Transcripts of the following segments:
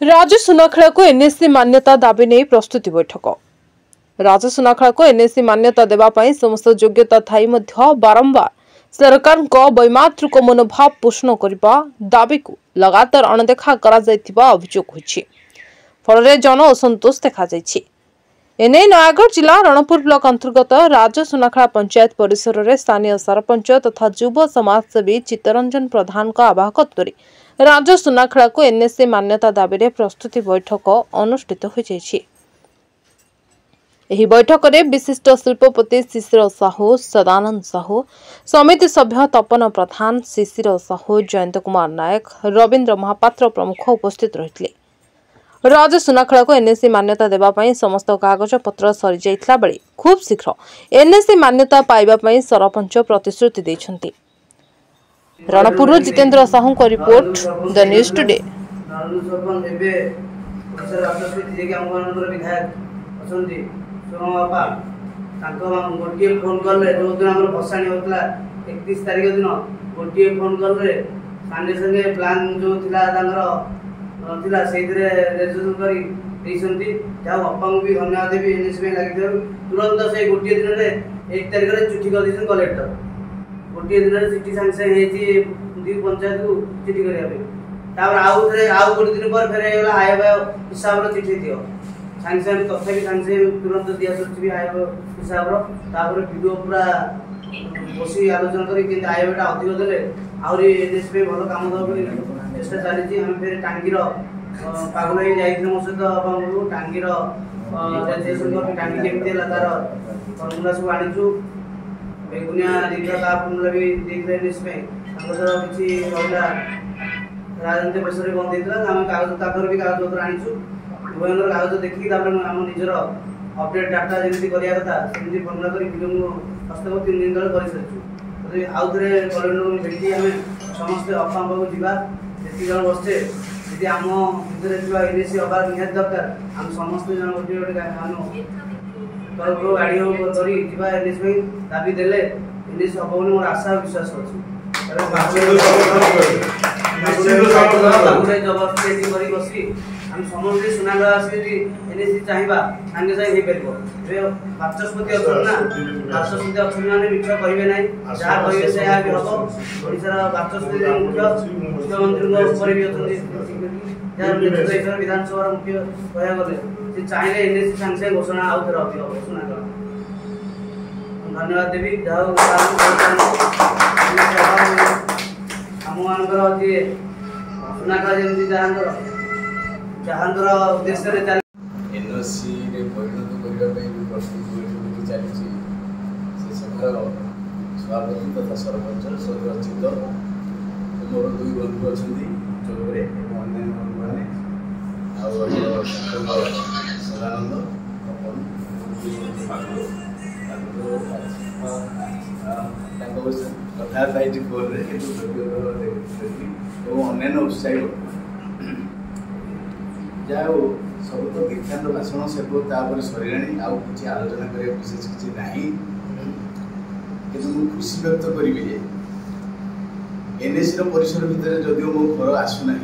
राज्य सुनाखेड़ा को एनएससी मान्यता दाबी नहीं प्रस्तुति बैठक। राज्य सुनाखेड़ा को एनएससी मान्यता देवाई समस्त योग्यता थाई बारंबार सरकार वैमात्रिक मनोभाव पोषण करने दाबी को लगातार अणदेखा अभियोग होइछि। फल जन असंतोष देखा एने नयागढ़ जिला रणपुर ब्लॉक अंतर्गत राज्य सुनाखेड़ा पंचायत परिसर में स्थानीय सरपंच तथा युव समाजसेवी चित्तरंजन प्रधान का आवाहकत्व राज्य सुनाखेड़ा को एनएससी मान्यता दाबी प्रस्तुति बैठक अनुष्ठित होइछि। एही बैठक में विशिष्ट शिल्पपति शिशिर साहू, सदानंद साहू, समिति सभ्य तपन प्रधान, शिशिर साहू, जयंत कुमार नायक, रवींद्र महापात्र प्रमुख उपस्थित रहिथिले। राज्य सुनाखेड़ा को एनएससी मान्यता देवाई समस्त कागज पत्र सरी जाइतला बेले खूब शीघ्र एनएससी मान्यता पाइबा पई सरपंच प्रतिश्रुति दैछन्ति। रणपुर जितेंद्र साहू को रिपोर्ट, द न्यूज टुडे। गोटे फोन कॉल रे जो दिन हमर भसाणी होतला 31 तारिख दिन गोटे फोन कॉल रे संगे संगे प्लान जो थिला तांगर थिला सेइदरे रेजिस्ट्रेशन करी देइसंती जा अप्पांग भी धन्यवाद देबी एनएससी में लागि देउ तुरंत से गोटे दिन रे 1 तारिख रे चिट्ठी कर दिसन कलेक्टर गोटे दिन रे चिट्ठी संगे हेची दी पंचायत को चिट्ठी करिया पे तापर आउ गोटे दिन पर फेर हेला आय हिसाब रो चिट्ठी दियो सांगे सांगे तथापि सांगे तुरंत दिया सच्ची भी आय हिसाब रो तापर वीडियो पूरा बसी आलोचना करी कि आयटा अधिक देले आउरी एनएससी पे भलो काम दो करी चेष्टा चली छी। हम फेर टांगीर पागल हो जाइथिले मो सहित बाबू टांगीर रेजिस्ट्रेशन कर टांगी केमते ला तार फॉर्मूला सब आनिछु बेगुनिया दीर्घ का फॉर्मूला भी देख ले एनएससी पे हमर किछि होला राजनीति परिसर बंद देतला हम कागज ताकर भी कागज पत्र आनिछु भयंकर कागज देखि तापर हम निजर अपडेट डाटा जेमति करिया कथा सेमति फॉर्मूला करी वीडियो हस्तक 3 दिन तले करि सछु तबे आउ थरे कलेक्टर को भेटी हमें समस्त अपांग को जीवा जेति जन बसते यदि हम भीतर जीवा एनएससी अबार निहात दरकार हम समस्त जन गोटे हम तरफ गाड़ी हो करी जीवा एनएससी में दाबी देले एनएससी अबार मोर आशा विश्वास अछि तबे बाबूरे जबरदस्ती करी बसी हम समस्त सुनागढ़ एनएससी चाहिबा संगे संगे हे परबो जे बाचस्पति अछन ना बाचस्पति अछन माने मिछ कहिबे नै जा कहिबे से आ हबो ओडिसा बाचस्पति मुख्यमंत्री को ऊपर भी अछन जा नेतृत्व विधानसभा मुख्य कहया गले जे चाहिले एनएससी संगे घोषणा आउ थरा हबो सुनागढ़ धन्यवाद देवी जाओ हम मानकर जे सुनागढ़ जेमति जहांगर उद्देश्य रे एनएससी रे परिणत करिया पे प्रस्तुत चली से सभार सभापति तथा सरपंच सदस्यचित मोर 2 बंधु अच्छी चौरे अन्य बंधु मैंने सदानंद कथा फोन अन्य उत्साह जाओ सब तो दीक्षांत भाषण सब सरिलाणी आउ किसी आलोचना करने विशेष किसी ना कि खुशी व्यक्त करी एनएससी परिसर भितर जदिव मो घर आसुना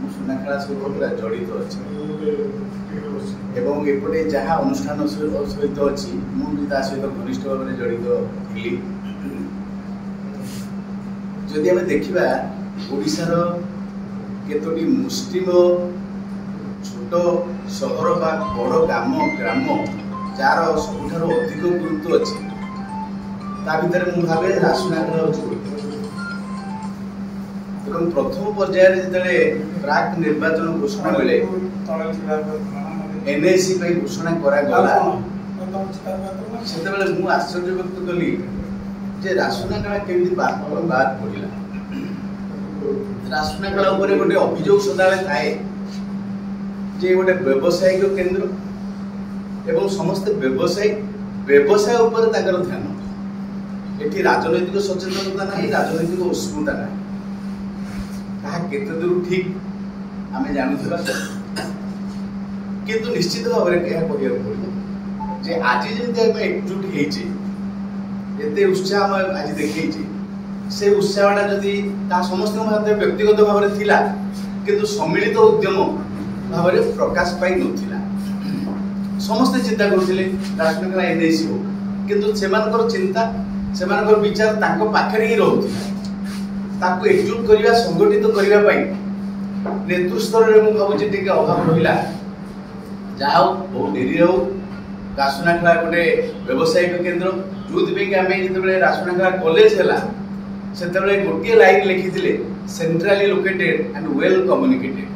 मु सुनाखेड़ा सहित पूरा जड़ित अच्छे एपटे जहाँ अनुष्ठान सहित अच्छी मुझे सहित घनिष्ठ भाव में जड़ित थी जदि आम देखा ओडिशार केतोटी मुस्लिम छोट सहर बा बड़ ग्राम जार सबुठ अधिक गुरुत्व अच्छे ता भर मुझे भावे सुनाखेड़ा एवं प्रथम पर्यायर जिते प्राक निर्वाचन घोषणा बेले एनएससी घोषणा करागला से मुझे आश्चर्य व्यक्त कली जे रासुनाखेड़ा केमती बाद पड़ा रासुनाखेड़ा गोटे अभियोग सदा थाए जे गोटे व्यावसायिक केन्द्र एवं समस्त व्यवसाय उपर ध्यान ये राजनैतिक सचेतनता ना राजनैतिक उष्णता ना कहा केते दूर ठीक आम जानूबा किंतु निश्चित भाव में क्या कहूँ पड़ो जे आज जमी आम एकजुट होते उत्साह आज देखी से उत्साहटा जदि समस्त व्यक्तिगत भाव में थिला किंतु सम्मिलित उद्यम भाव में प्रकाश पाई नथिला समस्ते चिंता करथिले राजनगरा एनएसी हो किंतु सेमानकर चिंता सेमानकर विचार तांको पाखरे ही रहउथिला ताकू एकजुट करिया संगठित करिया पाई नेतृत्व स्तर रे मु भाबुची टिके अभाव रहिला जाओ बहुत डेरी हो रासुनाखेला गोटे व्यावसायिक केन्द्र जो आम जो रासुनाखेला कॉलेज है से गोटे लाइन लिखी centrally located and well communicated